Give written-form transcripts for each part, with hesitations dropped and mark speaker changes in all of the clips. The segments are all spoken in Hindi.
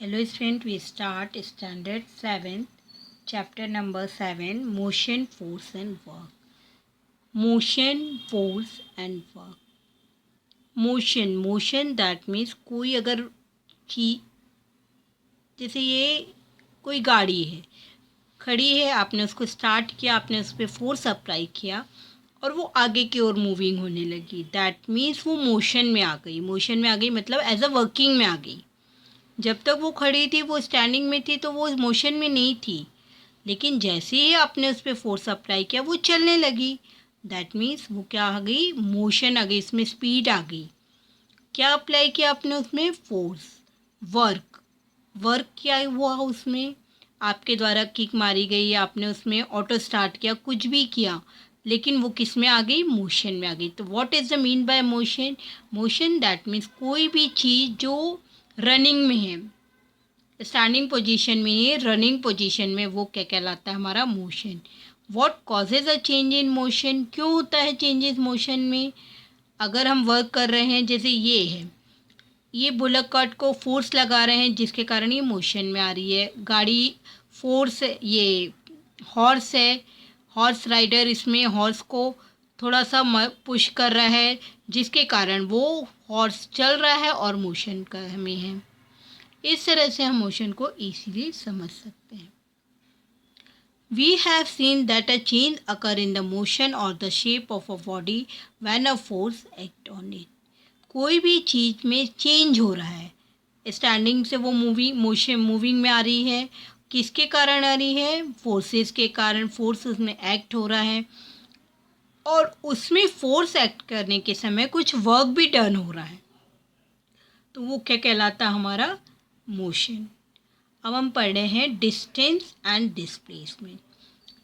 Speaker 1: Hello student, we start standard 7th, chapter number 7, motion, force and work. Motion, force and work. Motion that means कोई अगर चीज, जैसे ये कोई गाड़ी है, खड़ी है, आपने उसको स्टार्ट किया, आपने उस पर फोर्स अप्लाई किया और वो आगे की ओर मूविंग होने लगी, दैट मीन्स वो मोशन में आ गई। मोशन में आ गई मतलब एज अ वर्किंग में आ गई। जब तक वो खड़ी थी, वो स्टैंडिंग में थी, तो वो मोशन में नहीं थी, लेकिन जैसे ही आपने उस पर फोर्स अप्लाई किया वो चलने लगी, दैट मीन्स वो क्या आ गई, मोशन आ गई, इसमें स्पीड आ गई। क्या अप्लाई किया आपने उसमें, फोर्स। वर्क, वर्क क्या हुआ उसमें, आपके द्वारा किक मारी गई, आपने उसमें ऑटो स्टार्ट किया, कुछ भी किया, लेकिन वो किस में आ गई, मोशन में आ गई। तो what is the mean bye motion? Motion that means कोई भी चीज़ जो रनिंग में है, स्टैंडिंग पोजीशन में है, रनिंग पोजीशन में, वो क्या कहलाता है, हमारा motion. What causes a change in motion? क्यों होता है चेंजेस मोशन में? अगर हम वर्क कर रहे हैं, जैसे ये है, ये बुलक कार्ट को फोर्स लगा रहे हैं जिसके कारण ये मोशन में आ रही है। गाड़ी फोर्स, ये हॉर्स है, हॉर्स राइडर इसमें हॉर्स को थोड़ा सा पुश कर रहा है जिसके कारण वो हॉर्स चल रहा है और मोशन का में है। इस तरह से हम मोशन को इजीली समझ सकते हैं। We have seen that a change occur in the motion or the shape of a body when a force act on it. कोई भी चीज़ में चेंज हो रहा है, स्टैंडिंग से वो मूविंग में आ रही है, किसके कारण आ रही है, फोर्सेस के कारण, फोर्स उसमें एक्ट हो रहा है और उसमें फोर्स एक्ट करने के समय कुछ वर्क भी डन हो रहा है, तो वो क्या कहलाता है, हमारा मोशन। अब हम पढ़ रहे हैं distance and displacement.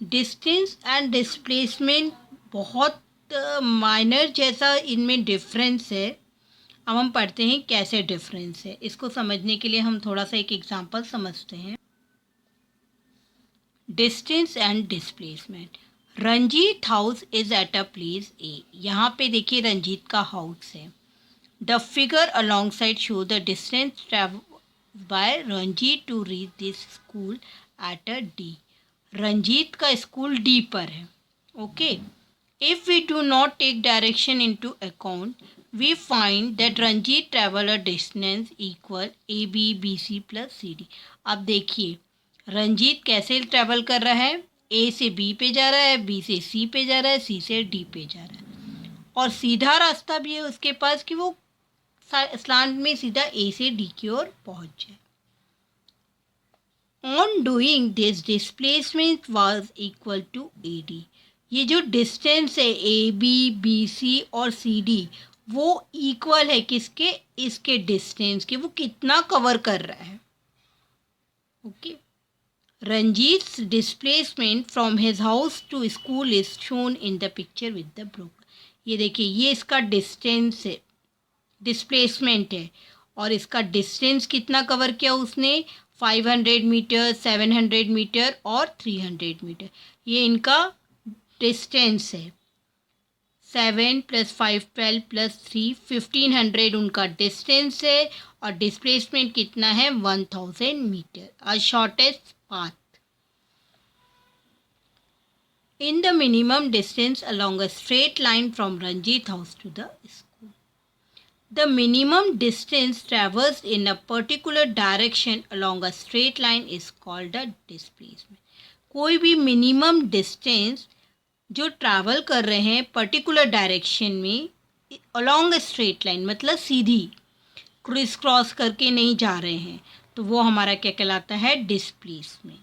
Speaker 1: Distance and displacement बहुत माइनर जैसा इनमें डिफरेंस है। अब हम पढ़ते हैं कैसे डिफरेंस है। इसको समझने के लिए हम थोड़ा सा एक एग्जांपल समझते हैं। Distance and displacement. Ranjit house is at a place A. यहाँ पे देखिए रंजीत का हाउस है। The figure alongside show the distance travel by Ranjit to reach this school at a D. Ranjit का स्कूल डी पर है, okay. If we do not take direction into account, we find that Ranjit travel a distance equal A B B C plus C D. अब देखिए रंजीत कैसे ट्रेवल कर रहा है, ए से बी पे जा रहा है, बी से सी पे जा रहा है, सी से डी पे जा रहा है, और सीधा रास्ता भी है उसके पास कि वो स्लांट में सीधा ए से डी की ओर पहुंच जाए। On doing this displacement was equal to A D. ये जो डिस्टेंस है ए बी बी सी और सी डी, वो इक्वल है किसके, इसके डिस्टेंस के, वो कितना कवर कर रहा है, okay. Ranjit's displacement from his house to school is shown in the picture with the block. ये देखिए ये इसका डिस्टेंस है, डिस्प्लेसमेंट है, और इसका डिस्टेंस कितना कवर किया उसने, 500 मीटर, 700 मीटर और 300 मीटर। ये इनका डिस्टेंस है। 7 + 5 12 + 3 1500 उनका डिस्टेंस है, और डिस्प्लेसमेंट कितना है, 1000 metre, a shortest path in the minimum distance along a straight line from Ranjit house to the school. The minimum distance traversed in a particular direction along a straight line is called a displacement. कोई भी मिनिमम डिस्टेंस जो ट्रैवल कर रहे हैं पर्टिकुलर डायरेक्शन में अलोंग अ स्ट्रेट लाइन, मतलब सीधी, क्रिस क्रॉस करके नहीं जा रहे हैं, तो वो हमारा क्या कहलाता है, डिस्प्लेसमेंट।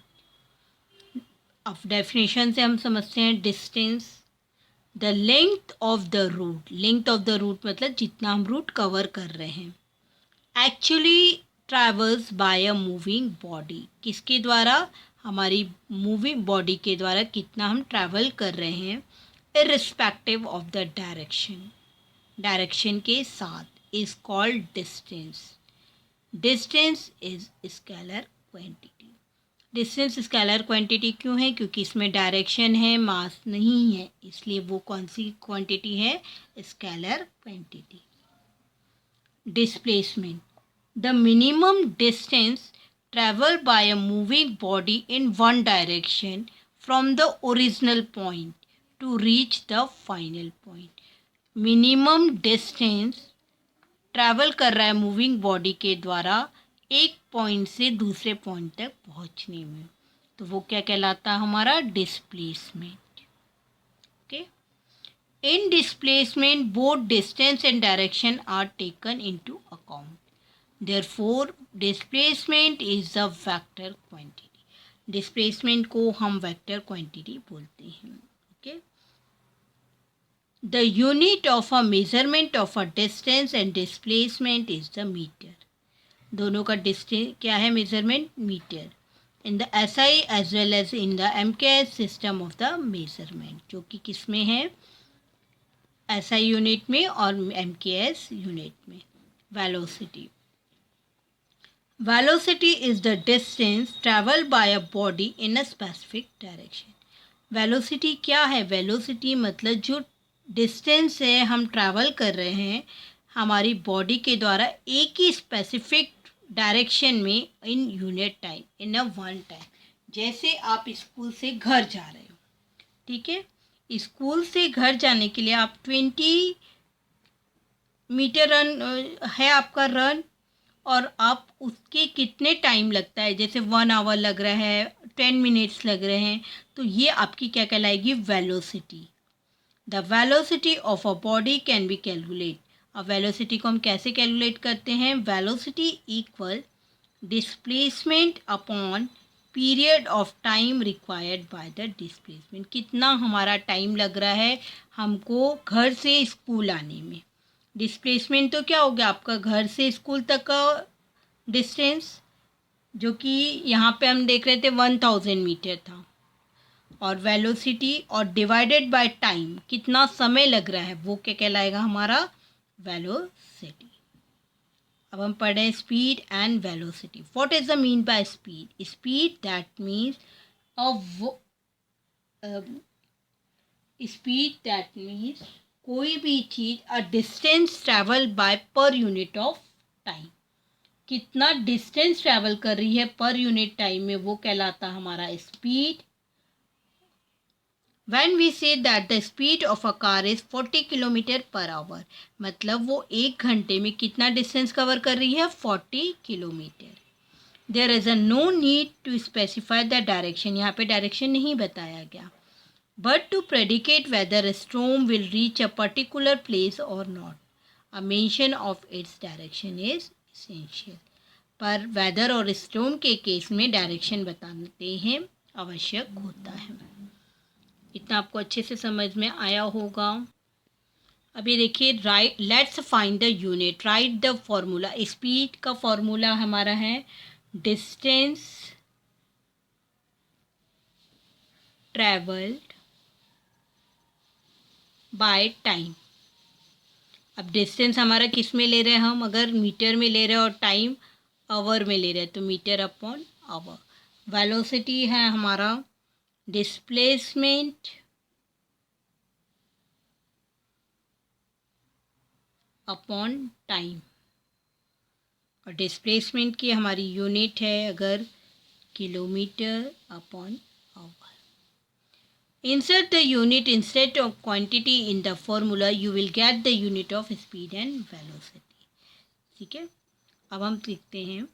Speaker 1: अब डेफिनेशन से हम समझते हैं distance, the length of the route. Length of the route मतलब जितना हम रूट कवर कर रहे हैं, actually travels by a moving body. किसके द्वारा, हमारी मूविंग बॉडी के द्वारा कितना हम ट्रैवल कर रहे हैं, irrespective of the direction, direction के साथ, is called distance. Distance is scalar quantity. Distance scalar quantity क्यों है, क्योंकि इसमें डायरेक्शन है, मास नहीं है, इसलिए वो कौन सी क्वांटिटी है, scalar quantity. Displacement, the minimum distance travel by a moving body in one direction from the original point to reach the final point. Minimum distance travel कर रहा है मूविंग बॉडी के द्वारा एक पॉइंट से दूसरे पॉइंट तक पहुंचने में, तो वो क्या कहलाता है? हमारा displacement. Okay, in displacement both distance and direction are taken into account, therefore displacement is a vector quantity. Displacement को हम वेक्टर क्वांटिटी बोलते हैं। Okay, the unit of a measurement of a distance and displacement is the metre. दोनों का डिस्टेंस क्या है? Measurement, metre. In the SI as well as in the MKS system of the measurement, जो कि किस में है? एसआई यूनिट में और एमकेएस यूनिट में। Velocity, velocity is the distance traveled by a body in a specific direction. velocity क्या है? velocity मतलब जो डिस्टेंस है हम ट्रैवल कर रहे हैं हमारी बॉडी के द्वारा एक ही स्पेसिफिक डायरेक्शन में in unit time, in a one time. जैसे आप स्कूल से घर जा रहे हो, ठीक है, स्कूल से घर जाने के लिए आप 20 मीटर रन है आपका रन, और आप उसके कितने टाइम लगता है, जैसे 1 आवर लग रहा है, 10 मिनट्स लग रहे हैं, तो ये आपकी क्या कहलाएगी? Velocity. The velocity of a body can be calculate. अब वेलोसिटी को हम कैसे कैलकुलेट करते हैं? Velocity equal displacement upon period of time required by the displacement. कितना हमारा टाइम लग रहा है हमको घर से स्कूल आने में। डिस्प्लेसमेंट तो क्या हो गया? आपका घर से स्कूल तक का डिस्टेंस, जो कि यहाँ पे हम देख रहे थे 1000 मीटर था, और वेलोसिटी और डिवाइडेड बाय टाइम, कितना समय लग रहा है, वो क्या कहलाएगा? हमारा वेलोसिटी। अब हम पढ़ रहे हैं speed and velocity. What is the mean by speed? Speed that means कोई भी चीज़ a distance travel by per unit of time, कितना डिस्टेंस ट्रैवल कर रही है पर यूनिट टाइम में, वो कहलाता हमारा speed. When we say that the speed of a car is 40 kilometre per hour, मतलब वो 1 घंटे में कितना डिस्टेंस कवर कर रही है? 40 kilometre. There is a no need to specify the direction, यहाँ पे डायरेक्शन नहीं बताया गया, but to predicate whether a storm will reach a particular place or not. A mention of its direction is essential. पर वेदर और स्टॉर्म के केस में डायरेक्शन बताते हैं आवश्यक होता है। इतना आपको अच्छे से समझ में आया होगा। अभी देखिए, right, let's find the unit, right the formula. Speed का फॉर्मूला हमारा है डिस्टेंस ट्रैवल्ड बाय टाइम। अब डिस्टेंस हमारा किस में ले रहे हैं हम? अगर मीटर में ले रहे हैं और टाइम आवर में ले रहे हैं, तो मीटर अपॉन आवर। वेलोसिटी है हमारा डिस्प्लेसमेंट अपॉन टाइम, और डिस्प्लेसमेंट की हमारी यूनिट है अगर kilometre upon hour. Insert the unit instead of quantity in the formula, you will get the unit of speed and velocity. ठीक है, अब हम लिखते हैं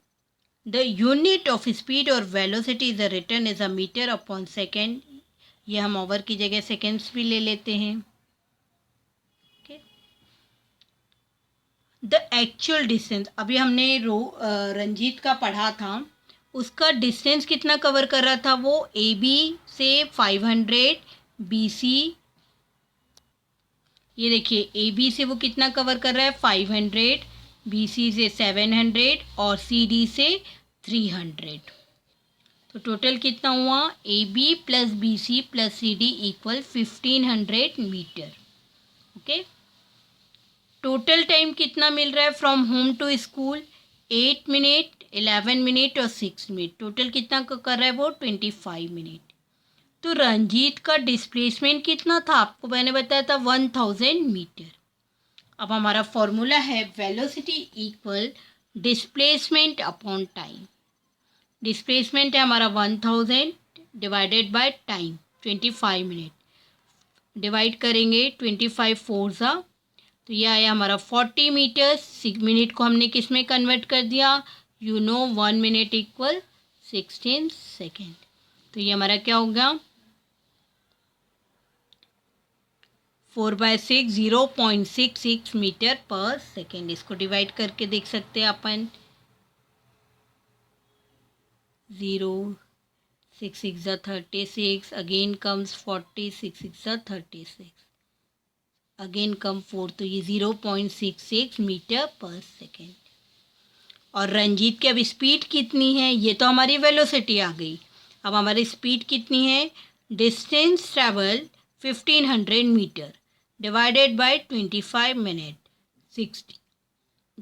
Speaker 1: the unit of speed or velocity is written as a meter upon second. ये हम आवर की जगह सेकेंड्स भी ले लेते हैं। okay? The actual distance, अभी हमने रंजीत का पढ़ा था, उसका डिस्टेंस कितना कवर कर रहा था? वो ए बी से 500, बी सी, ये देखिए ए बी से वो कितना कवर कर रहा है? 500, बी सी से 700 और सी डी से 300। तो टोटल कितना हुआ? A B plus B C plus C D equal 1500 metre. Okay, total time कितना मिल रहा है from home to school? 8 minute, 11 minute और 6 मिनट। टोटल कितना कर रहा है वो? 25 मिनट। तो रंजीत का डिस्प्लेसमेंट कितना था? आपको मैंने बताया था 1000 मीटर। अब हमारा फॉर्मूला है velocity equal displacement upon time. Displacement है हमारा 1000 divided by time 25 minute, divide करेंगे 25 फोर ज़ा, तो ये आया हमारा 40 मीटर्स। मिनट को हमने किस में कन्वर्ट कर दिया, 1 मिनट इक्वल 16 सेकेंड। तो ये हमारा क्या होगा, 4/6 0.66 मीटर पर सेकेंड। इसको डिवाइड करके देख सकते हैं अपन, 0 6 6 36, अगेन कम्स 40, 6 6 36, अगेन कम 4, तो ये 0.66 मीटर पर सेकेंड। और रंजीत की अब स्पीड कितनी है, ये तो हमारी वेलोसिटी आ गई। अब हमारी स्पीड कितनी है, distance travel 1500 metre divided by 25 minute, 60,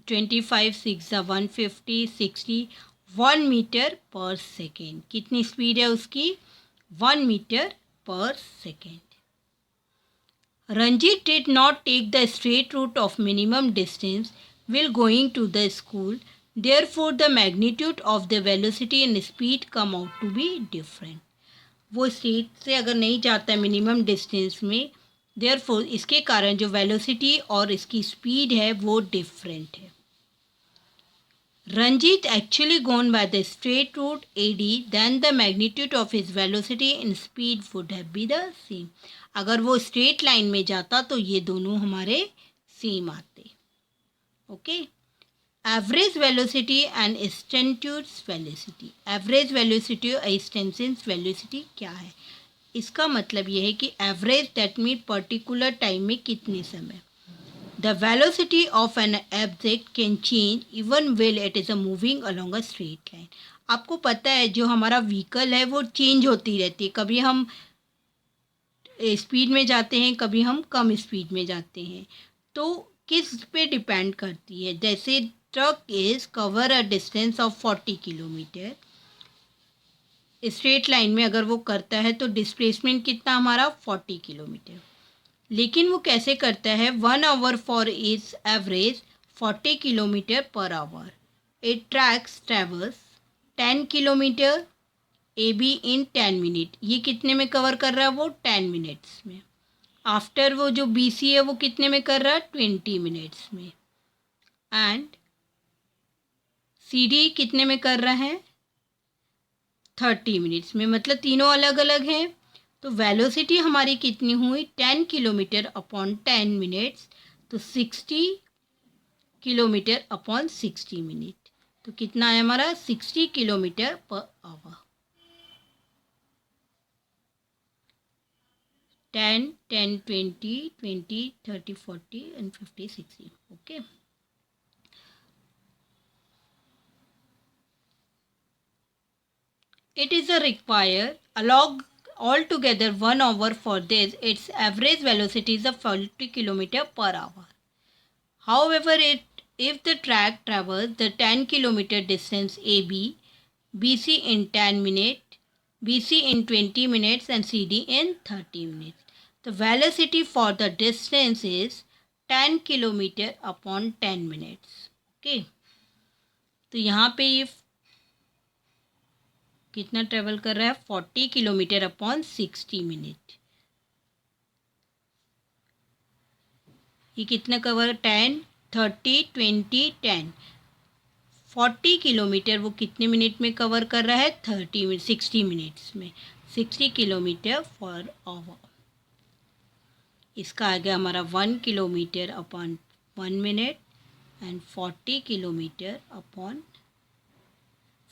Speaker 1: 25 6 150, 60, 1 metre per second. कितनी स्पीड है उसकी, 1 metre per second. Ranjit did not take the straight route of minimum distance while going to the school. Therefore, the magnitude of the velocity and speed come out to be different. वो स्ट्रेट से अगर नहीं जाता है मिनिमम डिस्टेंस में, देयरफॉर इसके कारण जो वेलोसिटी और इसकी स्पीड है वो डिफरेंट है। Ranjit actually gone by the straight route AD, then the magnitude of his velocity and speed would have been the same. अगर वो स्ट्रेट लाइन में जाता तो ये दोनों हमारे सेम आते। Okay, average velocity and instantaneous velocity. Average velocity और इंस्टेंटेनियस वेलोसिटी क्या है, इसका मतलब ये है कि average that mean particular time में कितने समय। The velocity of an object can change even while it is moving along a straight line. आपको पता है जो हमारा व्हीकल है वो चेंज होती रहती है, कभी हम स्पीड में जाते हैं, कभी हम कम स्पीड में जाते हैं, तो किस पे डिपेंड करती है। जैसे truck is cover a distance of 40 kilometre, straight line में अगर वो करता है तो डिस्प्लेसमेंट कितना हमारा 40 किलोमीटर। लेकिन वो कैसे करता है, 1 hour for is average 40 kilometre per our. It travels 10 kilometre A be in 10 minute. ये कितने में कवर कर रहा है वो, 10 मिनट्स में। आफ्टर वो जो बी सी है वो कितने में कर रहा है, 20 मिनट्स में। एंड सी डी कितने में कर रहा है, 30 मिनट्स में। मतलब तीनों अलग अलग हैं। तो वेलोसिटी हमारी कितनी हुई, 10 किलोमीटर अपॉन 10 मिनट्स, तो 60 किलोमीटर अपॉन 60 मिनट। तो कितना है हमारा, 60 kilometre per our. 10 10 20 20 30 40 and 50 60। Okay, it is a require along altogether 1 hour for this. Its average velocity is a 40 km per hour. However, if the track travels the 10 km distance AB, BC in 10 minutes, BC in 20 minutes and CD in 30 minutes, the velocity for the distance is 10 km upon 10 minutes. Okay, तो यहाँ पे ये कितना ट्रेवल कर रहा है, 40 किलोमीटर अपॉन 60 मिनट। ये कितना कवर, 10 30 20 10, 40 किलोमीटर वो कितने मिनट में कवर कर रहा है, 60 मिनट्स में, 60 किलोमीटर फॉर आवर। इसका आ गया हमारा 1 kilometre upon 1 minute and 40 kilometre upon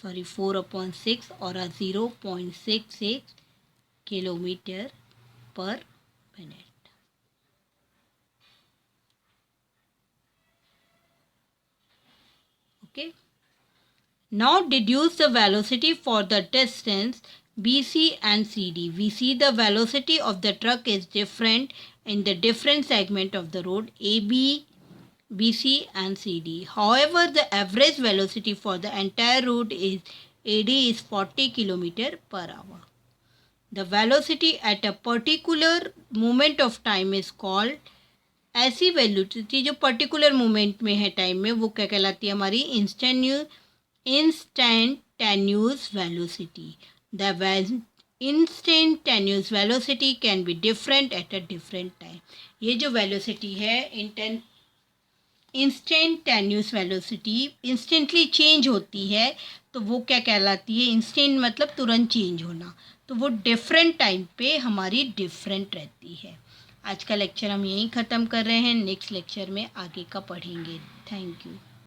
Speaker 1: 4/6 और 0.66 किलोमीटर पर minute. Okay, now deduce the velocity for the distance BC and CD. We see the velocity of the truck is different in the different segment of the road AB, BC and CD. However, the average velocity for the entire route is AD is 40 km per hour. The velocity at a particular moment of time is called, ऐसी वेलोसिटी जो पर्टिकुलर मोमेंट में है टाइम में, वो क्या कहलाती है हमारी, instantaneous instantaneous velocity. The instantaneous velocity can be different at a different time. ये जो velocity है इंस्टेंटेनियस वेलोसिटी इंस्टेंटली चेंज होती है, तो वो क्या कहलाती है? इंस्टेंट मतलब तुरंत चेंज होना, तो वो डिफरेंट टाइम पे हमारी डिफरेंट रहती है। आज का लेक्चर हम यहीं ख़त्म कर रहे हैं, नेक्स्ट लेक्चर में आगे का पढ़ेंगे। Thank you.